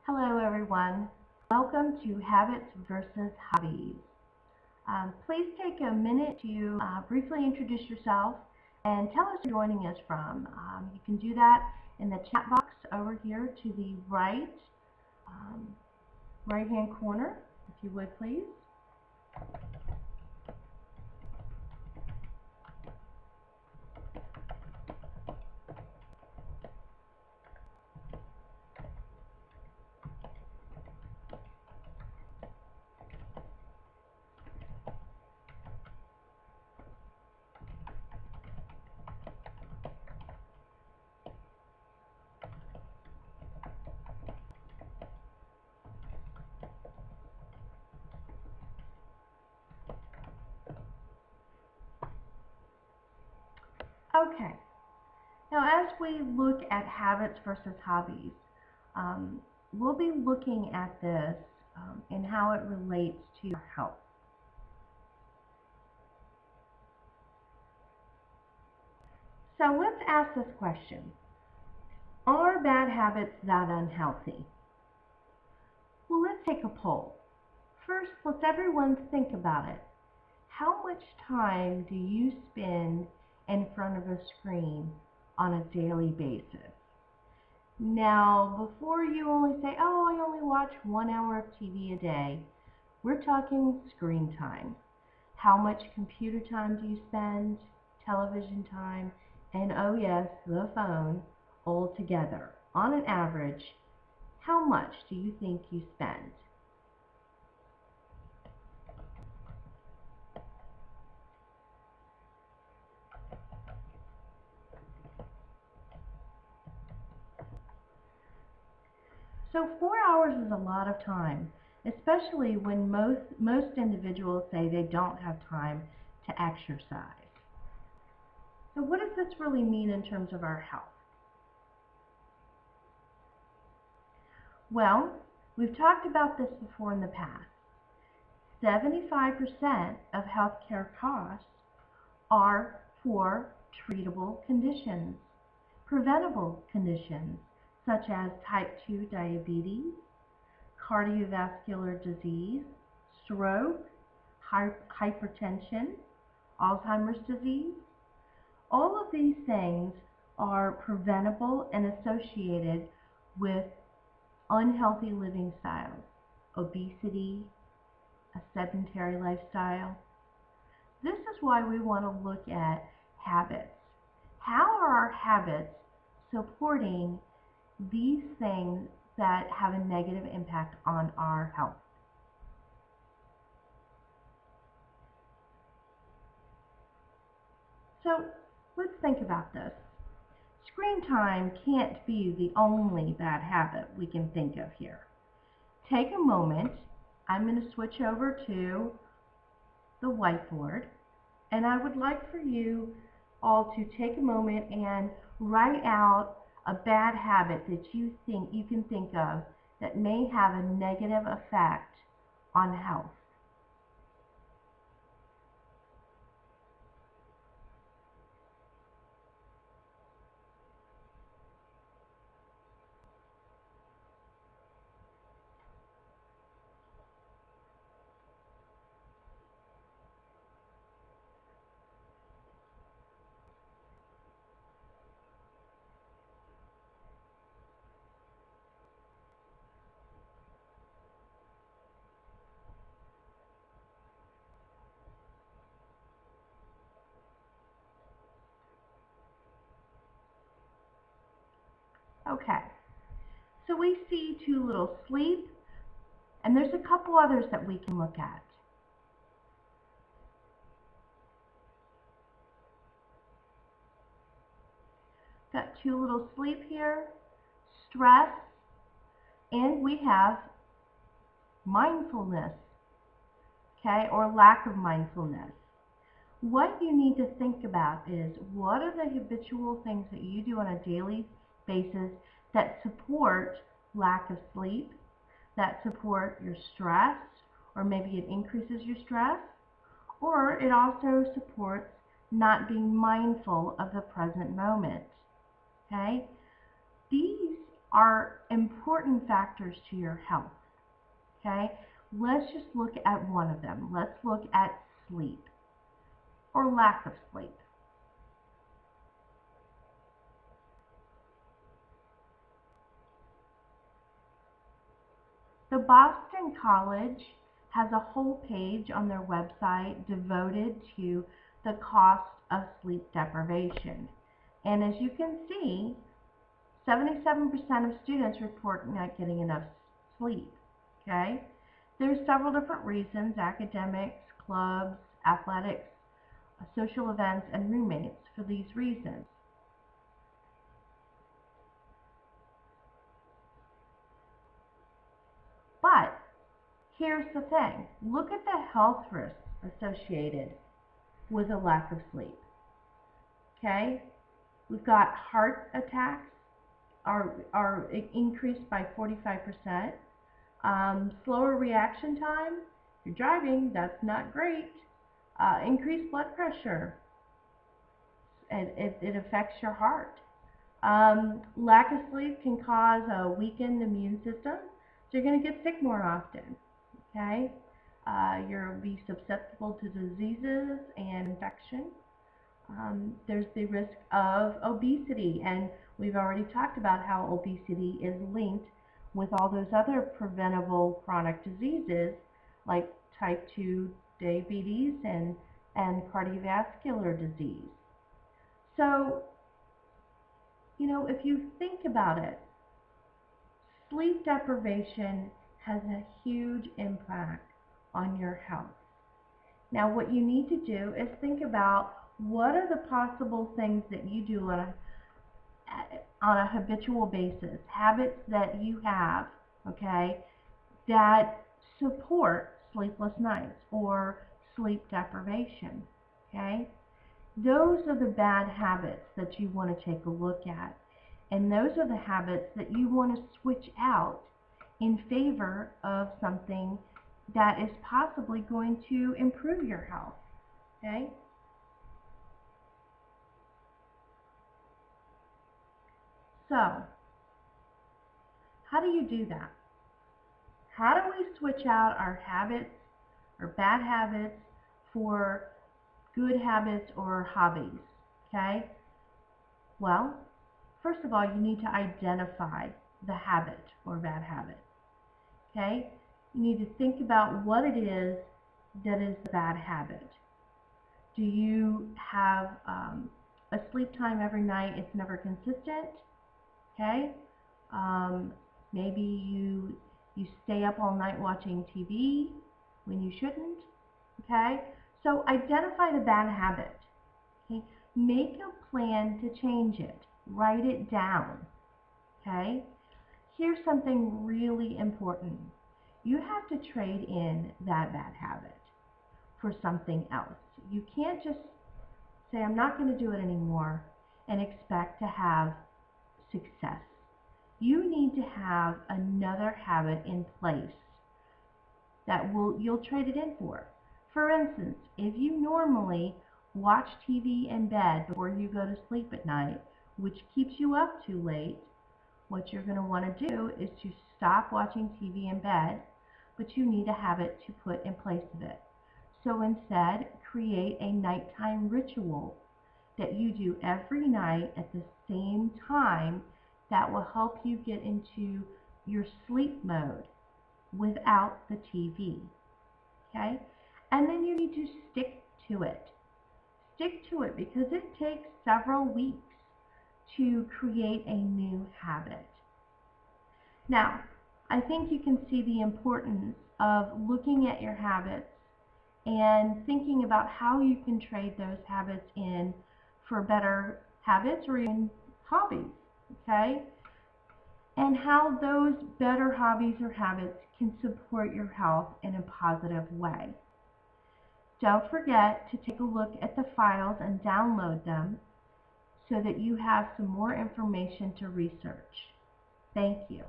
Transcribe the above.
Hello everyone. Welcome to Habits versus Hobbies. Please take a minute to briefly introduce yourself and tell us where you're joining us from. You can do that in the chat box over here to the right-hand corner, if you would please. Okay, now as we look at habits versus hobbies, we'll be looking at this and how it relates to your health. So let's ask this question. Are bad habits that unhealthy? Well, let's take a poll. First, let's everyone think about it. How much time do you spend in front of a screen on a daily basis? Now, before you only say, oh, I only watch 1 hour of TV a day, we're talking screen time. How much computer time do you spend, television time, and oh yes, the phone all together? On an average, how much do you think you spend? So 4 hours is a lot of time, especially when most individuals say they don't have time to exercise. So what does this really mean in terms of our health? Well, we've talked about this before in the past. 75% of healthcare costs are for treatable conditions, preventable conditions, such as type 2 diabetes, cardiovascular disease, stroke, hypertension, Alzheimer's disease. All of these things are preventable and associated with unhealthy living styles, obesity, a sedentary lifestyle. This is why we want to look at habits. How are our habits supporting these things that have a negative impact on our health? So let's think about this. Screen time can't be the only bad habit we can think of here. Take a moment. I'm going to switch over to the whiteboard, and I would like for you all to take a moment and write out a bad habit that you can think of that may have a negative effect on health. Okay, so we see too little sleep, and there's a couple others that we can look at. Got too little sleep here, stress, and we have mindfulness, okay, or lack of mindfulness. What you need to think about is, what are the habitual things that you do on a daily basis that support lack of sleep, that support your stress, or maybe it increases your stress, or it also supports not being mindful of the present moment. Okay? These are important factors to your health. Okay? Let's just look at one of them. Let's look at sleep or lack of sleep. The Boston College has a whole page on their website devoted to the cost of sleep deprivation. And as you can see, 77% of students report not getting enough sleep. Okay? There's several different reasons: academics, clubs, athletics, social events, and roommates for these reasons. But here's the thing. Look at the health risks associated with a lack of sleep. Okay? We've got heart attacks are increased by 45%. Slower reaction time. If you're driving, that's not great. Increased blood pressure. It affects your heart. Lack of sleep can cause a weakened immune system, so you're going to get sick more often. Okay? You'll be susceptible to diseases and infection. There's the risk of obesity, and we've already talked about how obesity is linked with all those other preventable chronic diseases like type 2 diabetes and cardiovascular disease. So, if you think about it, sleep deprivation has a huge impact on your health. Now, what you need to do is think about what are the possible things that you do on a habitual basis, habits that you have, okay, that support sleepless nights or sleep deprivation, okay? Those are the bad habits that you want to take a look at. And those are the habits that you want to switch out in favor of something that is possibly going to improve your health, okay? So, how do you do that? How do we switch out our habits or bad habits for good habits or hobbies, okay? Well, first of all, you need to identify the habit or bad habit, okay? You need to think about what it is that is the bad habit. Do you have a sleep time every night? It's never consistent, okay? Maybe you stay up all night watching TV when you shouldn't, okay? So identify the bad habit, okay? Make a plan to change it. Write it down, okay? Here's something really important. You have to trade in that bad habit for something else. You can't just say, I'm not going to do it anymore and expect to have success. You need to have another habit in place that you'll trade it in for. For instance, if you normally watch TV in bed before you go to sleep at night, which keeps you up too late, what you're going to want to do is to stop watching TV in bed, but you need a habit to put in place of it. So instead, create a nighttime ritual that you do every night at the same time that will help you get into your sleep mode without the TV, okay? And then you need to stick to it. Stick to it because it takes several weeks to create a new habit. Now, I think you can see the importance of looking at your habits and thinking about how you can trade those habits in for better habits or even hobbies, okay? And how those better hobbies or habits can support your health in a positive way. Don't forget to take a look at the files and download them so that you have some more information to research. Thank you.